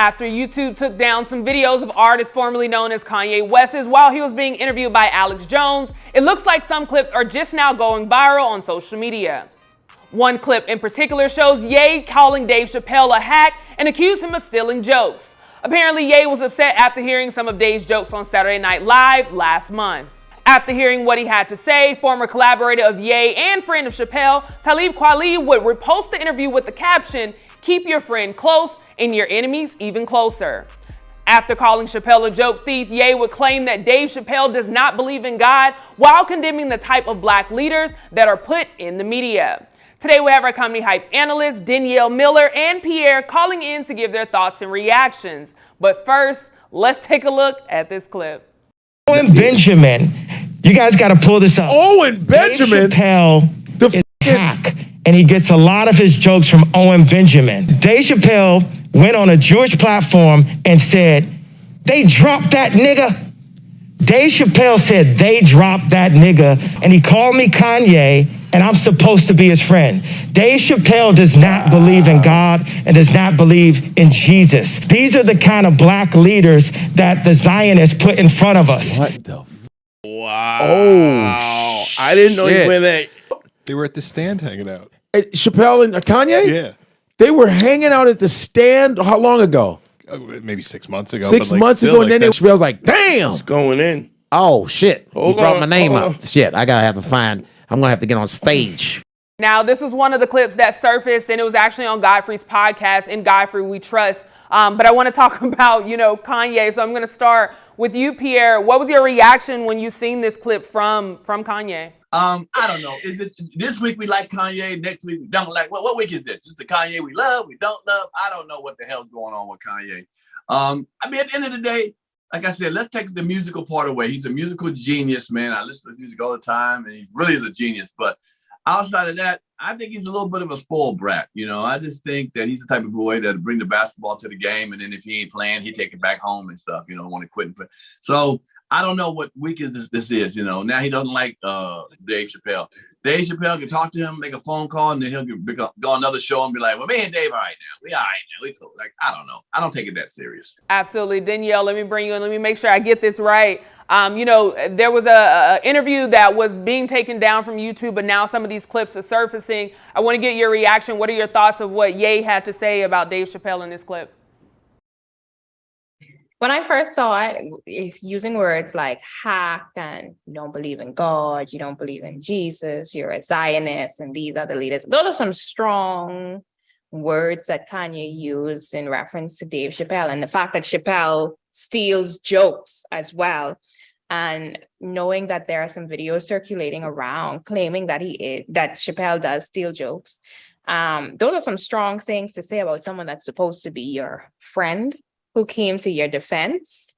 after YouTube took down some videos of artists formerly known as Kanye West's while he was being interviewed by Alex Jones, it looks like some clips are just now going viral on social media. One clip in particular shows Ye calling Dave Chappelle a hack and accused him of stealing jokes. Apparently, Ye was upset after hearing some of Dave's jokes on Saturday Night Live last month. After hearing what he had to say, former collaborator of Ye and friend of Chappelle, Talib Kweli would repost the interview with the caption, "Keep your friend close and your enemies even closer." After calling Chappelle a joke thief, Ye would claim that Dave Chappelle does not believe in God while condemning the type of black leaders that are put in the media. Today we have our comedy hype analysts Danielle Miller and Pierre calling in to give their thoughts and reactions. But first, let's take a look at this clip. Owen Benjamin, you guys got to pull this up. Owen Benjamin? Dave Chappelle is a hack, and he gets a lot of his jokes from Owen Benjamin. Dave Chappelle went on a Jewish platform and said, "They dropped that nigga." Dave Chappelle said, "They dropped that nigga," and he called me Kanye, and I'm supposed to be his friend. Dave Chappelle does not believe in God and does not believe in Jesus. These are the kind of black leaders that the Zionists put in front of us. What the Wow. Oh, I didn't know he went there. They were at the stand hanging out. Chappelle and Kanye? Yeah. They were hanging out at the stand how long ago? Maybe 6 months ago. 6 months ago, and then Chappelle's like, damn. It's going in. Oh, shit. You Hold brought on, my name hold up. on. Shit, I'm going to have to get on stage. Now, this was one of the clips that surfaced, and it was actually on Godfrey's podcast, In Godfrey We Trust. But I want to talk about, Kanye. So I'm going to start with you, Pierre. What was your reaction when you seen this clip from Kanye? I don't know. Is it this week we like Kanye, next week we don't like? What week is this? Is the Kanye we love, we don't love? I don't know what the hell's going on with Kanye. At the end of the day, like I said, let's take the musical part away. He's a musical genius, man. I listen to his music all the time, and he really is a genius. But outside of that, I think he's a little bit of a spoiled brat. I just think that he's the type of boy that bring the basketball to the game, and then if he ain't playing, he take it back home and stuff. Want to quit and play. So I don't know what week this is. Now he doesn't like Dave Chappelle. Dave Chappelle can talk to him, make a phone call, and then he'll go on another show and be like, "Well, me and Dave, all right now. We all right now. We cool." Like, I don't know. I don't take it that serious. Absolutely. Danielle, let me bring you in. Let me make sure I get this right. There was a interview that was being taken down from YouTube, but now some of these clips are surfacing. I want to get your reaction. What are your thoughts of what Ye had to say about Dave Chappelle in this clip? When I first saw it, it's using words like hack and you don't believe in God, you don't believe in Jesus, you're a Zionist, and these are the leaders. Those are some strong words that Kanye used in reference to Dave Chappelle, and the fact that Chappelle steals jokes as well. And knowing that there are some videos circulating around claiming that that Chappelle does steal jokes. Those are some strong things to say about someone that's supposed to be your friend, who came to your defense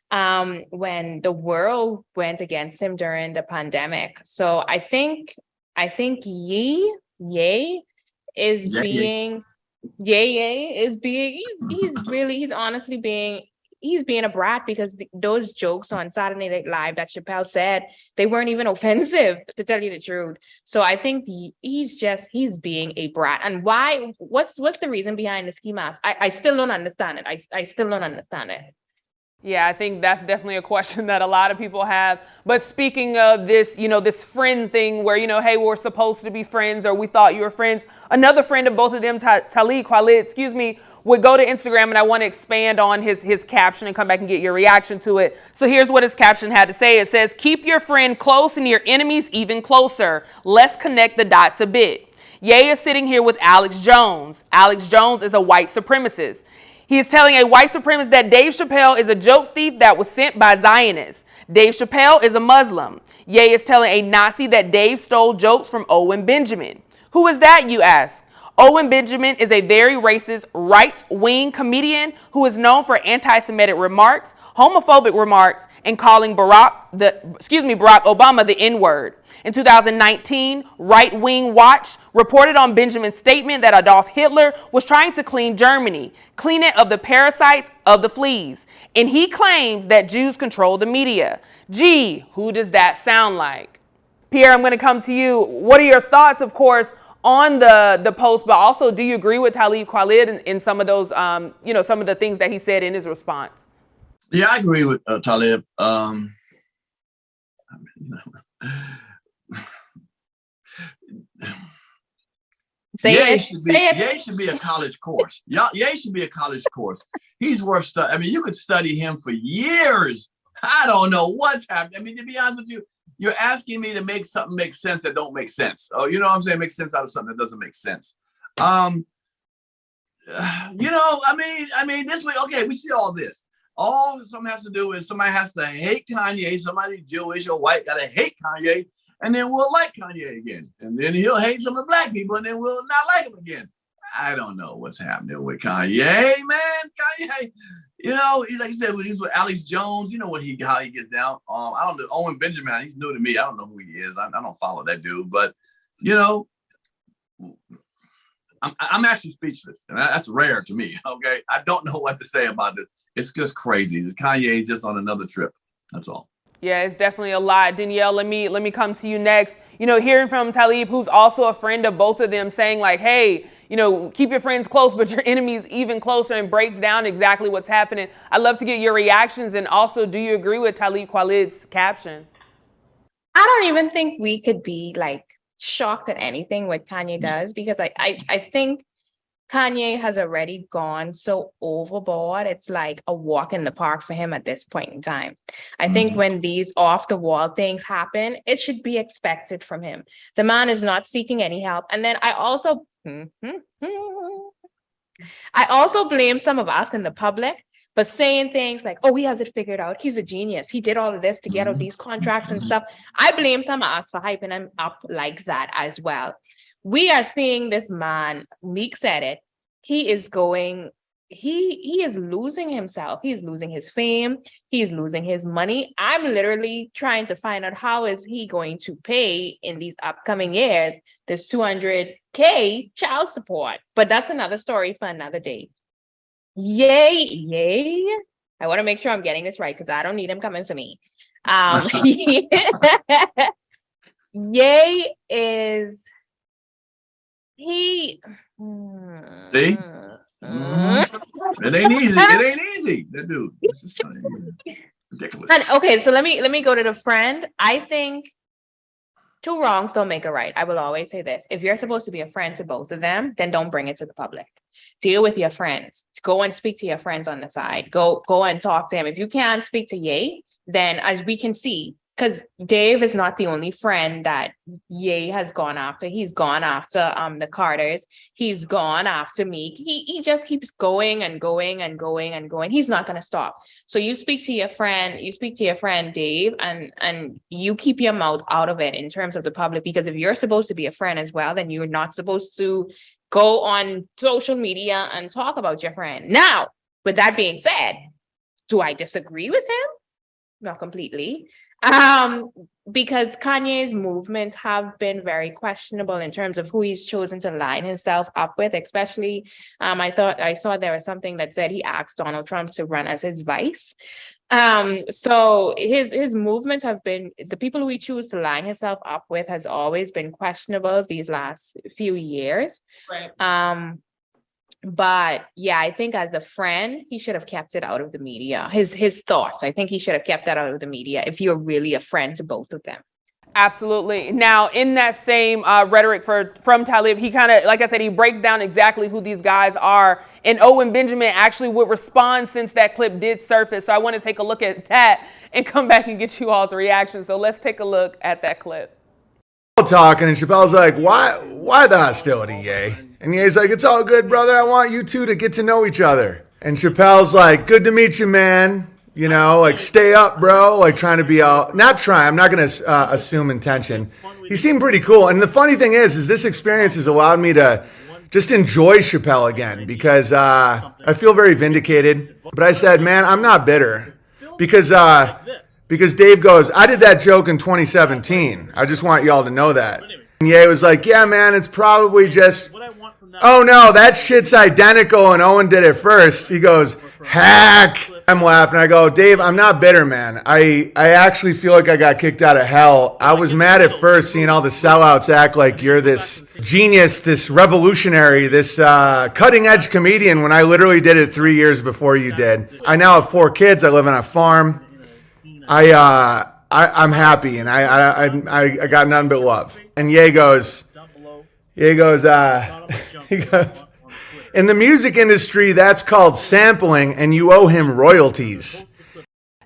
when the world went against him during the pandemic. So I think Ye is being he's being a brat, because those jokes on Saturday Night Live that Chappelle said, they weren't even offensive, to tell you the truth. So I think he's being a brat. And why? What's the reason behind the ski mask? I still don't understand it. I still don't understand it. Yeah, I think that's definitely a question that a lot of people have. But speaking of this, this friend thing where, hey, we're supposed to be friends, or we thought you were friends. Another friend of both of them, Talib Kweli, would go to Instagram, and I want to expand on his caption and come back and get your reaction to it. So here's what his caption had to say. It says, "Keep your friend close and your enemies even closer. Let's connect the dots a bit." Ye is sitting here with Alex Jones. Alex Jones is a white supremacist. He is telling a white supremacist that Dave Chappelle is a joke thief that was sent by Zionists. Dave Chappelle is a Muslim. Ye is telling a Nazi that Dave stole jokes from Owen Benjamin. Who is that, you ask? Owen Benjamin is a very racist right-wing comedian who is known for anti-Semitic remarks, homophobic remarks, and calling Barack Obama the N-word. In 2019, Right Wing Watch reported on Benjamin's statement that Adolf Hitler was trying to clean Germany, clean it of the parasites of the fleas. And he claims that Jews control the media. Gee, who does that sound like? Pierre, I'm going to come to you. What are your thoughts, of course, on the post, but also, do you agree with Talib Kweli in some of those, some of the things that he said in his response? Yeah, I agree with Talib. Ye should be a college course. Ye should be a college course. He's worth studying. I mean, you could study him for years. I don't know what's happening. I mean, to be honest with you, you're asking me to make something make sense that don't make sense. Oh, you know what I'm saying? Make sense out of something that doesn't make sense. I mean, this way, okay, we see all this. All something has to do is somebody has to hate Kanye, somebody Jewish or white gotta hate Kanye, and then we'll like Kanye again. And then he'll hate some of the black people, and then we'll not like him again. I don't know what's happening with Kanye, man. Kanye, like you said, he's with Alex Jones. You know how he gets down. I don't know. Owen Benjamin, he's new to me. I don't know who he is. I don't follow that dude, but I'm actually speechless, and that's rare to me. Okay, I don't know what to say about this. It's just crazy. Kanye just on another trip. That's all. Yeah, it's definitely a lot. Danielle, let me come to you next. Hearing from Talib, who's also a friend of both of them, saying like, hey, keep your friends close, but your enemies even closer, and breaks down exactly what's happening. I'd love to get your reactions. And also, do you agree with Talib Kweli's caption? I don't even think we could be like shocked at anything what Kanye does, because I think Kanye has already gone so overboard. It's like a walk in the park for him at this point in time. I think when these off the wall things happen, it should be expected from him. The man is not seeking any help. And then I also blame some of us in the public for saying things like, oh, he has it figured out. He's a genius. He did all of this to get out these contracts and stuff. I blame some of us for hyping him up like that as well. We are seeing this man, Meek said it, he is losing himself. He's losing his fame. He's losing his money. I'm literally trying to find out how is he going to pay in these upcoming years this $200K child support. But that's another story for another day. Yay. I want to make sure I'm getting this right because I don't need him coming for me. Ye is... See? It ain't easy. It ain't easy. That dude. Ridiculous. And okay, so let me go to the friend. I think two wrongs don't make a right. I will always say this. If you're supposed to be a friend to both of them, then don't bring it to the public. Deal with your friends. Go and speak to your friends on the side. Go and talk to him. If you can't speak to Ye, then as we can see, because Dave is not the only friend that Ye has gone after. He's gone after the Carters. He's gone after Meek. He just keeps going and going and going and going. He's not going to stop. So you speak to your friend. You speak to your friend Dave, and you keep your mouth out of it in terms of the public. Because if you're supposed to be a friend as well, then you're not supposed to go on social media and talk about your friend. Now, with that being said, do I disagree with him? Not completely. Because Kanye's movements have been very questionable in terms of who he's chosen to line himself up with, especially I saw there was something that said he asked Donald Trump to run as his vice. So his movements have been, the people who he chooses to line himself up with has always been questionable these last few years. Right. But yeah, I think as a friend, he should have kept it out of the media. His thoughts, I think he should have kept that out of the media if you're really a friend to both of them. Absolutely. Now, in that same rhetoric from Talib, he kind of, like I said, he breaks down exactly who these guys are. And Owen Benjamin actually would respond since that clip did surface. So I want to take a look at that and come back and get you all's reaction. So let's take a look at that clip. Talking, and Chappelle's like, why the hostility, Ye? And Ye's like, it's all good, brother. I want you two to get to know each other. And Chappelle's like, good to meet you, man. You know, like, stay up, bro. Like, trying to be I'm not going to assume intention. He seemed pretty cool. And the funny thing is this experience has allowed me to just enjoy Chappelle again because I feel very vindicated. But I said, man, I'm not bitter because Dave goes, I did that joke in 2017. I just want y'all to know that. And Ye was like, yeah, man, it's probably just oh no, that shit's identical and Owen did it first. He goes, hack. I'm laughing. I go, Dave, I'm not bitter, man. I actually feel like I got kicked out of hell. I was mad at first seeing all the sellouts act like you're this genius, this revolutionary, this cutting edge comedian when I literally did it 3 years before you did. I now have 4 kids. I live on a farm. I'm happy and I got none but love. And Ye goes, he goes, in the music industry, that's called sampling, and you owe him royalties.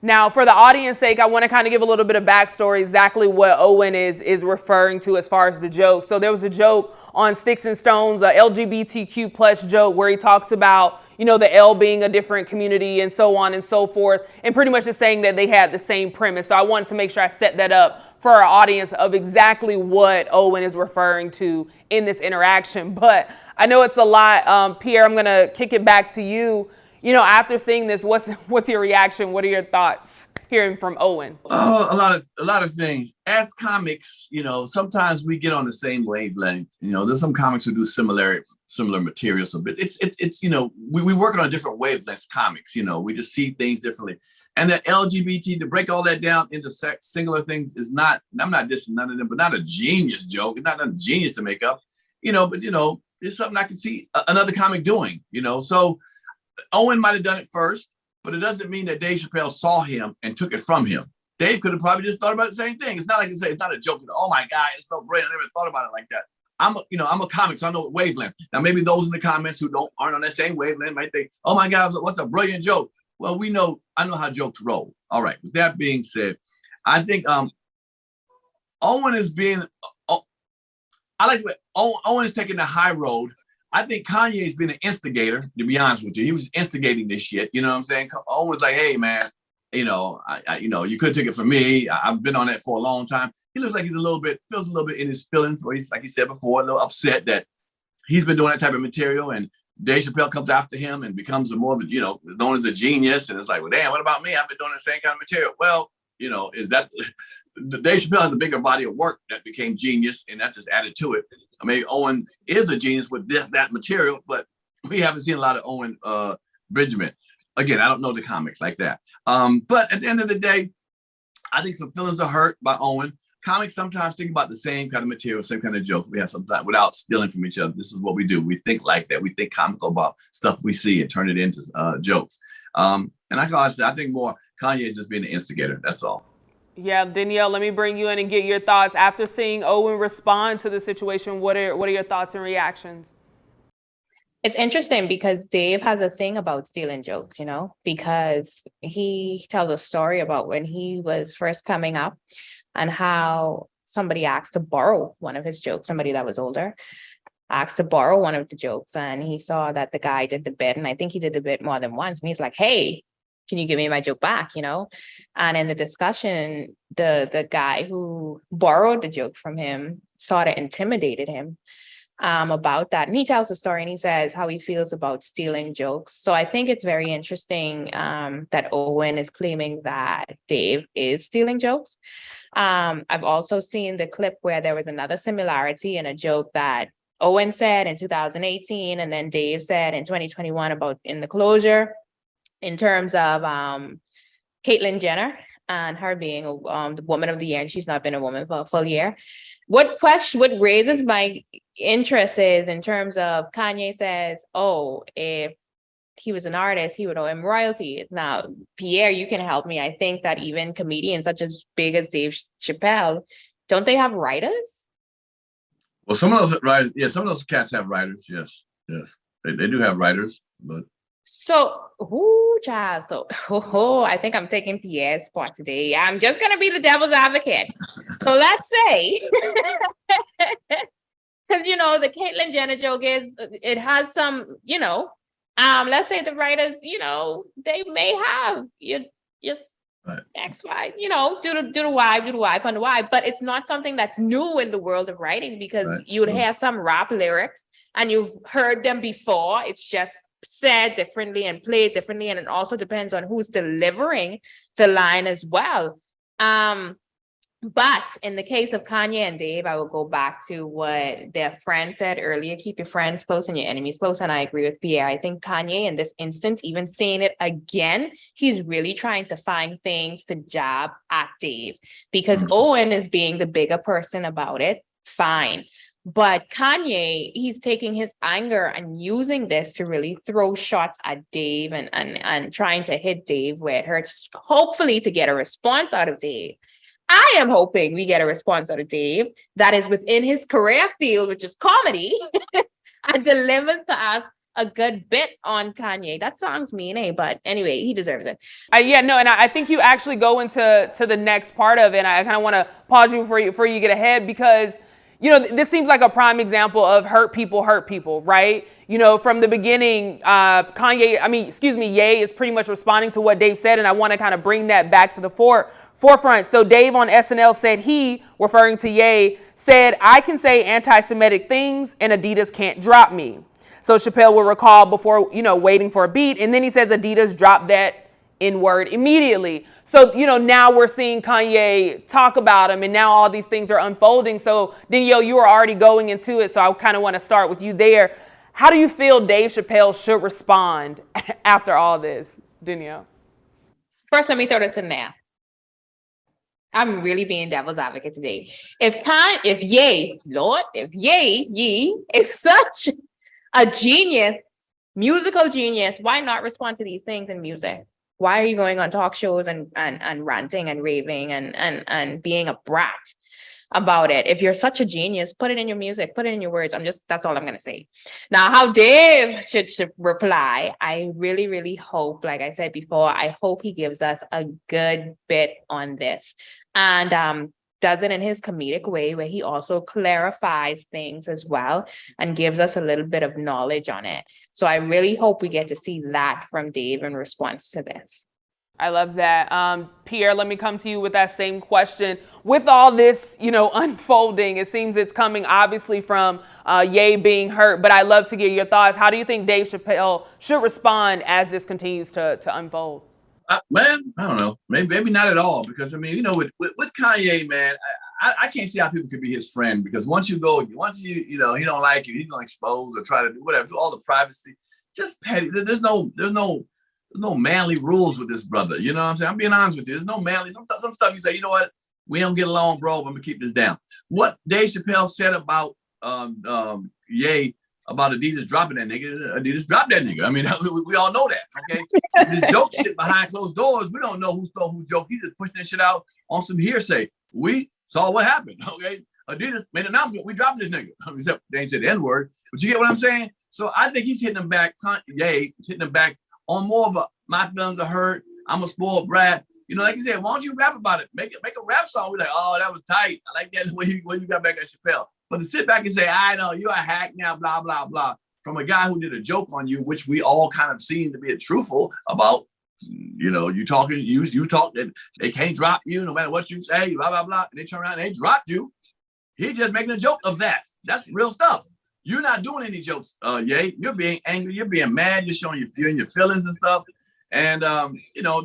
Now, for the audience sake, I want to kind of give a little bit of backstory, exactly what Owen is referring to as far as the joke. So there was a joke on Sticks and Stones, a LGBTQ plus joke, where he talks about, you know, the L being a different community and so on and so forth, and pretty much just saying that they had the same premise. So I wanted to make sure I set that up for our audience of exactly what Owen is referring to in this interaction. But I know it's a lot. Pierre, I'm going to kick it back to you. You know, after seeing this, what's your reaction? What are your thoughts hearing from Owen? Oh, a lot of things. As comics, you know, sometimes we get on the same wavelength. You know, there's some comics who do similar material. So it's you know, we working on different wavelengths. Comics, you know, we just see things differently. And the LGBT, to break all that down into singular things is not. I'm not dissing none of them, but not a genius joke. It's not a genius to make up. You know, but you know, it's something I can see another comic doing. You know, so Owen might have done it first, but it doesn't mean that Dave Chappelle saw him and took it from him. Dave could have probably just thought about the same thing. It's not like you say, it's not a joke. Oh my God, it's so brilliant. I never thought about it like that. I'm a comic, so I know what wavelength. Now, maybe those in the comments who aren't on that same wavelength might think, oh my God, what's a brilliant joke? Well, I know how jokes roll. All right. With that being said, I think Owen is being, I like the way Owen is taking the high road. I think Kanye has been an instigator, to be honest with you. He was instigating this shit. You know what I'm saying? Owen was like, hey, man, you know, you could take it from me. I've been on that for a long time. He looks like feels a little bit in his feelings, or he's, like he said before, a little upset that he's been doing that type of material. And Dave Chappelle comes after him and becomes more of a, you know, known as a genius. And it's like, well, damn, what about me? I've been doing the same kind of material. Well, you know, is that Dave Chappelle has a bigger body of work that became genius, and that just added to it. I mean, Owen is a genius with that material, but we haven't seen a lot of Owen Benjamin. Again, I don't know the comics like that. But at the end of the day, I think some feelings are hurt by Owen. Comics sometimes think about the same kind of material, same kind of joke. We have sometimes without stealing from each other. This is what we do. We think like that. We think comical about stuff we see and turn it into jokes. And I think more Kanye is just being an instigator. That's all. Yeah, Danielle, let me bring you in and get your thoughts. After seeing Owen respond to the situation, what are your thoughts and reactions? It's interesting because Dave has a thing about stealing jokes, you know, because he tells a story about when he was first coming up and how somebody asked to borrow one of his jokes, somebody that was older, asked to borrow one of the jokes, and he saw that the guy did the bit, and I think he did the bit more than once, and he's like, hey, can you give me my joke back, you know? And in the discussion, the guy who borrowed the joke from him sort of intimidated him about that. And he tells the story and he says how he feels about stealing jokes. So I think it's very interesting that Owen is claiming that Dave is stealing jokes. I've also seen the clip where there was another similarity in a joke that Owen said in 2018 and then Dave said in 2021 about in the closure, in terms of Caitlyn Jenner and her being the woman of the year, and she's not been a woman for a full year. What raises my interest is in terms of Kanye says, oh, if he was an artist, he would owe him royalties. Now, Pierre, you can help me. I think that even comedians such as big as Dave Chappelle, don't they have writers? Well, some of those writers, yeah, some of those cats have writers. Yes. They do have writers, but. So, child. So, I think I'm taking Pierre's spot today. I'm just going to be the devil's advocate. So let's say, because, you know, the Caitlyn Jenner joke is, it has some, you know, let's say the writers, you know, they may have just X, Y, you know, do the Y on the Y, but it's not something that's new in the world of writing because you would have some rap lyrics and you've heard them before. It's just said differently and played differently, and it also depends on who's delivering the line as well. But in the case of Kanye and Dave, I will go back to what their friend said earlier, keep your friends close and your enemies close. And I agree with Pierre. I think Kanye in this instance, even saying it again, he's really trying to find things to jab at Dave because Owen is being the bigger person about it. Fine. But Kanye, he's taking his anger and using this to really throw shots at Dave and trying to hit Dave where it hurts, hopefully to get a response out of Dave. I am hoping we get a response out of Dave that is within his career field, which is comedy, and delivers to us a good bit on Kanye. That sounds mean, but anyway, he deserves it. And I think you actually go into the next part of it. And I kind of want to pause you before you get ahead because, this seems like a prime example of hurt people, right? From the beginning, Ye is pretty much responding to what Dave said, and I want to kind of bring that back to the forefront. So Dave on SNL said referring to Ye, said, I can say anti-Semitic things and Adidas can't drop me. So Chappelle will recall before, waiting for a beat. And then he says Adidas dropped that N-word immediately. So, now we're seeing Kanye talk about him and now all these things are unfolding. So Danielle, you were already going into it. So I kind of want to start with you there. How do you feel Dave Chappelle should respond after all this, Danielle? First, let me throw this in there. I'm really being devil's advocate today. If Ye is such a genius, musical genius, why not respond to these things in music? Why are you going on talk shows and ranting and raving and being a brat about it? If you're such a genius, put it in your music, put it in your words. That's all I'm going to say. Now, how Dave should reply, I really, really hope, like I said before, I hope he gives us a good bit on this and does it in his comedic way where he also clarifies things as well and gives us a little bit of knowledge on it. So I really hope we get to see that from Dave in response to this. I love that. Pierre, let me come to you with that same question. With all this, unfolding, it seems it's coming obviously from Ye being hurt, but I'd love to get your thoughts. How do you think Dave Chappelle should respond as this continues to unfold? Man, I don't know. Maybe not at all. Because with Kanye, man, I can't see how people could be his friend. Because once you he don't like you, he's gonna expose or try to do whatever, do all the privacy. Just petty. There's no manly rules with this brother. You know what I'm saying? I'm being honest with you. There's no manly. Some stuff you say, you know what? We don't get along, bro. But I'm gonna keep this down. What Dave Chappelle said about Ye. About Adidas dropping that nigga. Adidas dropped that nigga. I mean, we all know that, okay? The joke shit behind closed doors, we don't know who stole who joke. He just pushed that shit out on some hearsay. We saw what happened, okay? Adidas made an announcement, we dropping this nigga. Except they ain't said the N-word, but you get what I'm saying? So I think he's hitting them back, Ye, hitting them back on more of a, my feelings are hurt, I'm a spoiled brat. Like you said, why don't you rap about it? Make a rap song. We're like, oh, that was tight. I like that when you got back at Chappelle. But to sit back and say, I know you're a hack now, blah, blah, blah, from a guy who did a joke on you, which we all kind of seem to be truthful about, you talk, they can't drop you no matter what you say, blah, blah, blah. And they turn around and they dropped you. He's just making a joke of that. That's real stuff. You're not doing any jokes, Ye. You're being angry. You're being mad. You're showing your feelings and stuff. And,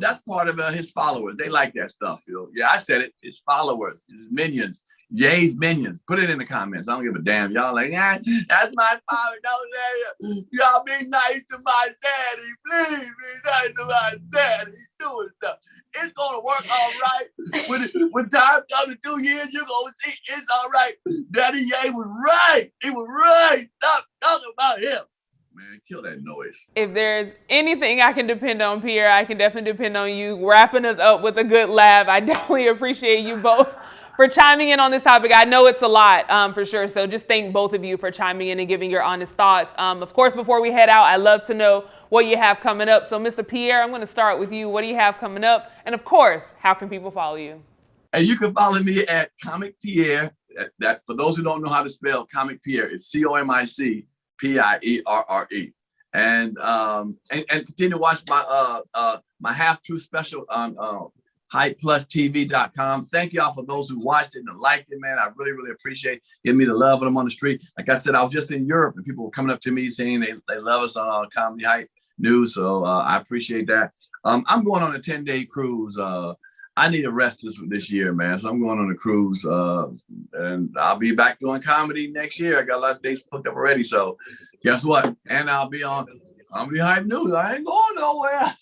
that's part of his followers. They like that stuff. Yeah, I said it. His followers, his minions. Ye's minions. Put it in the comments. I don't give a damn. Y'all like, yeah, that's my father. Don't say it. Y'all be nice to my daddy. Please be nice to my daddy. Doing stuff. It's gonna work all right. When time comes in 2 years, you're gonna see it's all right. Daddy Ye was right. He was right. Stop talking about him. Man, kill that noise. If there's anything I can depend on, Pierre, I can definitely depend on you wrapping us up with a good laugh. I definitely appreciate you both for chiming in on this topic. I know it's a lot for sure. So just thank both of you for chiming in and giving your honest thoughts. Of course, before we head out, I'd love to know what you have coming up. So Mr. Pierre, I'm going to start with you. What do you have coming up? And of course, how can people follow you? And you can follow me at Comic Pierre. That for those who don't know how to spell Comic Pierre, it's COMIC PIERRE. And continue to watch my Half Truth special on HypePlusTV.com. Thank y'all for those who watched it and liked it, man. I really, really appreciate giving me the love when I'm on the street. Like I said, I was just in Europe and people were coming up to me saying they love us on Comedy Hype News. So I appreciate that. I'm going on a 10-day cruise I need a rest this year, man. So I'm going on a cruise, and I'll be back doing comedy next year. I got a lot of dates booked up already. So guess what? And I'll be on Comedy Hype News. I ain't going nowhere.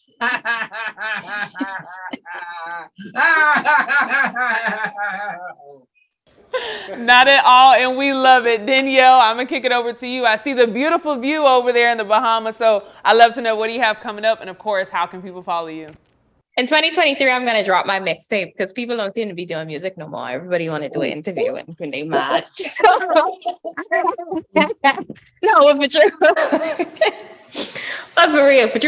Not at all, and we love it. Danielle, I'm gonna kick it over to you. I see the beautiful view over there in the Bahamas, so I'd love to know what do you have coming up, and of course, how can people follow you? In 2023, I'm gonna drop my mixtape because people don't seem to be doing music no more. Everybody want to do an interview when they mad. No, for true. But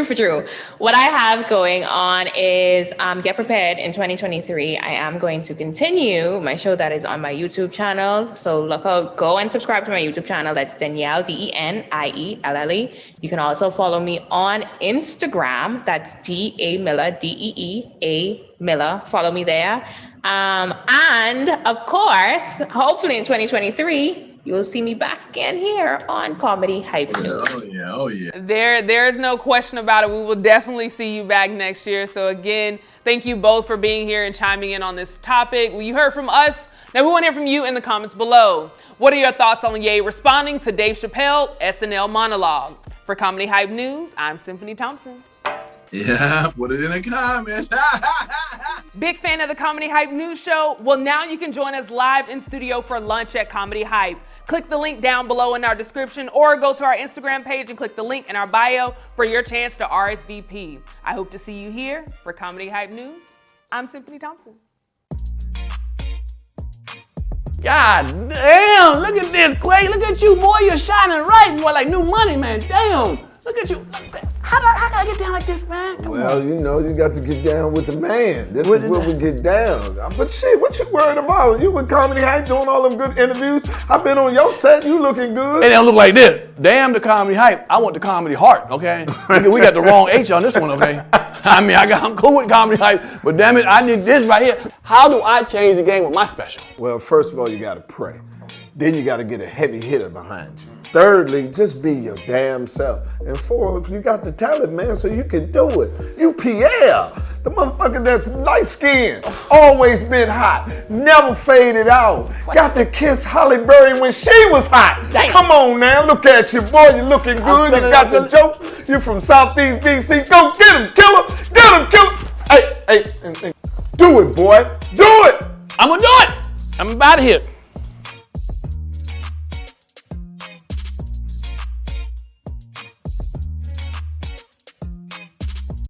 for true. What I have going on is Get Prepared in 2023. I am going to continue my show that is on my YouTube channel. So go and subscribe to my YouTube channel. That's Danielle, DENIELLE. You can also follow me on Instagram. That's DA Miller, DEEA Miller. Follow me there. And of course, hopefully in 2023, you'll see me back again here on Comedy Hype News. Oh yeah. There is no question about it. We will definitely see you back next year. So again, thank you both for being here and chiming in on this topic. Well, you heard from us. Now we want to hear from you in the comments below. What are your thoughts on Ye responding to Dave Chappelle SNL monologue? For Comedy Hype News, I'm Symphony Thompson. Yeah, put it in the comments. Big fan of the Comedy Hype News Show? Well, now you can join us live in studio for lunch at Comedy Hype. Click the link down below in our description or go to our Instagram page and click the link in our bio for your chance to RSVP. I hope to see you here for Comedy Hype News. I'm Symphony Thompson. God damn, look at this, Quay. Look at you, boy. You're shining right, boy, like new money, man. Damn. Look at you. How can I get down like this, man? Come on. You know, you got to get down with the man. This is where we get down. But shit, what you worried about? You with Comedy Hype doing all them good interviews. I've been on your set. You looking good. It don't look like this. Damn the Comedy Hype. I want the Comedy Heart, okay? We got the wrong H on this one, okay? I mean, I'm cool with Comedy Hype, but damn it, I need this right here. How do I change the game with my special? Well, first of all, you got to pray. Then you got to get a heavy hitter behind you. Thirdly, just be your damn self. And fourth, you got the talent, man, so you can do it. You Pierre, the motherfucker that's light-skinned, always been hot, never faded out. Got to kiss Halle Berry when she was hot. Damn. Come on now, look at you, boy, you looking good. You got the jokes. You from Southeast DC. Go get him, kill him, get him, kill him. Hey, and do it, boy, do it. I'm gonna do it. I'm out of here.